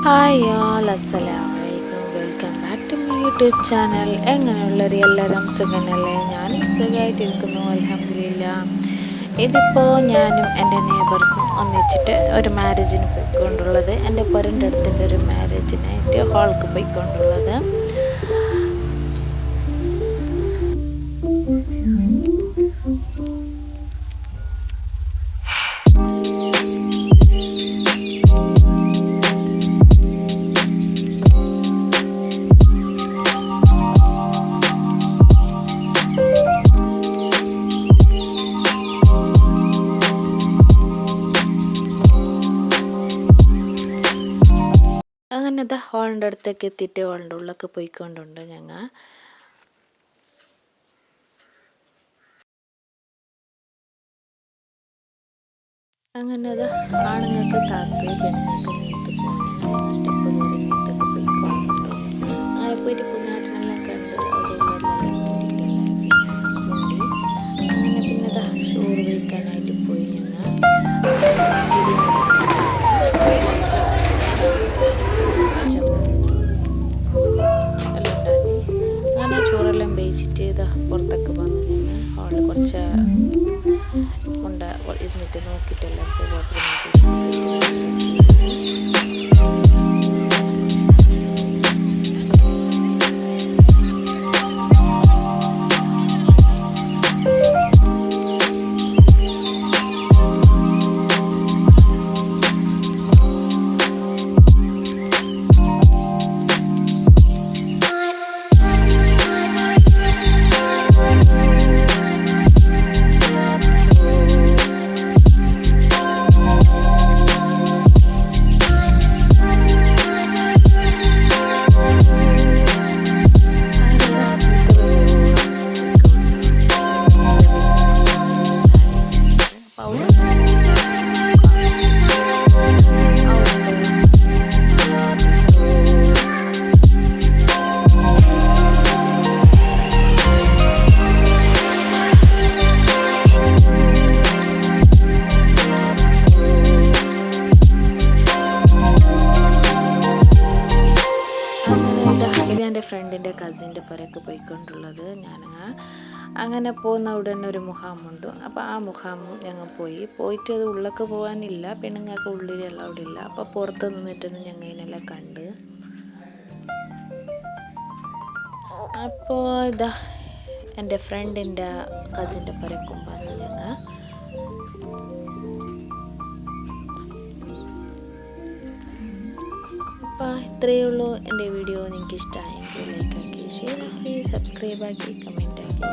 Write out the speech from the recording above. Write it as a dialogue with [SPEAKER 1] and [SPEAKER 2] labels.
[SPEAKER 1] Hi all അസ്സലാമലൈക്കും welcome back to my YouTube channel. എങ്ങനെയുള്ളവർ എല്ലാവരും സുഖനല്ലേ? ഞാനും സുഖമായിട്ടിരിക്കുന്നു, അൽഹംദുലില്ലാ. ഇതിപ്പോൾ ഞാനും എൻ്റെ നെയ്ബേഴ്സും ഒന്നിച്ചിട്ട് ഒരു മാരേജിന് പോയിക്കൊണ്ടുള്ളത്, എൻ്റെ പൊരൻ്റെ അടുത്തിൻ്റെ ഒരു മാരേജിനായിട്ട് ഹാൾക്ക് പോയിക്കൊണ്ടുള്ളത്. അങ്ങനെ ഹോളിൻ്റെ അടുത്തേക്ക് എത്തിയിട്ട് ഹോളിൻ്റെ ഉള്ളിലൊക്കെ പോയിക്കൊണ്ടുണ്ട് ഞങ്ങൾ. അങ്ങനെ ആണുങ്ങൾക്ക് താത്ത് പെണ്ണുങ്ങൾക്ക് മീത്ത് പോകണം. സ്റ്റെപ്പ് കയറി മീത്തൊക്കെ പോയിക്കൊണ്ടുണ്ട്. അങ്ങനെ പോയിട്ട് പുതിനാട്ടിനെല്ലാം കണ്ട് അവിടെ ഉള്ളവരെല്ലാം മുണ്ടി. അങ്ങനെ പിന്നെ ചോറ് വയ്ക്കാനായിട്ട് പോയി ഞങ്ങൾ. അങ്ങനെ ചോറെല്ലാം വേവിച്ചിട്ട് പുറത്തൊക്കെ വന്ന് ഞങ്ങൾ ഹാളിൽ കുറച്ച് ഇരുന്നിട്ട് നോക്കിയിട്ടെല്ലാം പോവാക്കി. എൻ്റെ ഫ്രണ്ടിൻ്റെ കസിൻ്റെ പുരക്ക് പോയിക്കൊണ്ടുള്ളത്. ഞാൻ അങ്ങനെ പോകുന്ന ഉടനെ ഒരു മുഖാമുണ്ട്. അപ്പോൾ ആ മുഖാമും ഞങ്ങൾ പോയിട്ട് അത് ഉള്ളിലേക്ക് പോകാനില്ല, പെണ്ണുങ്ങൾക്ക് ഉള്ളിലെല്ലാം അവിടെ ഇല്ല. അപ്പോൾ പുറത്ത് നിന്നിട്ടാണ് ഞങ്ങൾ ഇതിനെല്ലാം കണ്ട്. അപ്പോൾ എൻ്റെ ഫ്രണ്ടിൻ്റെ കസിൻ്റെ പുരക്കും വന്ന് ഞങ്ങൾ. അപ്പോൾ ഇത്രയേ ഉള്ളൂ. എൻ്റെ വീഡിയോ നിങ്ങൾക്ക് ഇഷ്ടമായെങ്കിൽ ലൈക്ക് ആക്കി, ഷെയർ ആക്കി, സബ്സ്ക്രൈബ് ആക്കി, കമൻറ്റ് ആക്കി.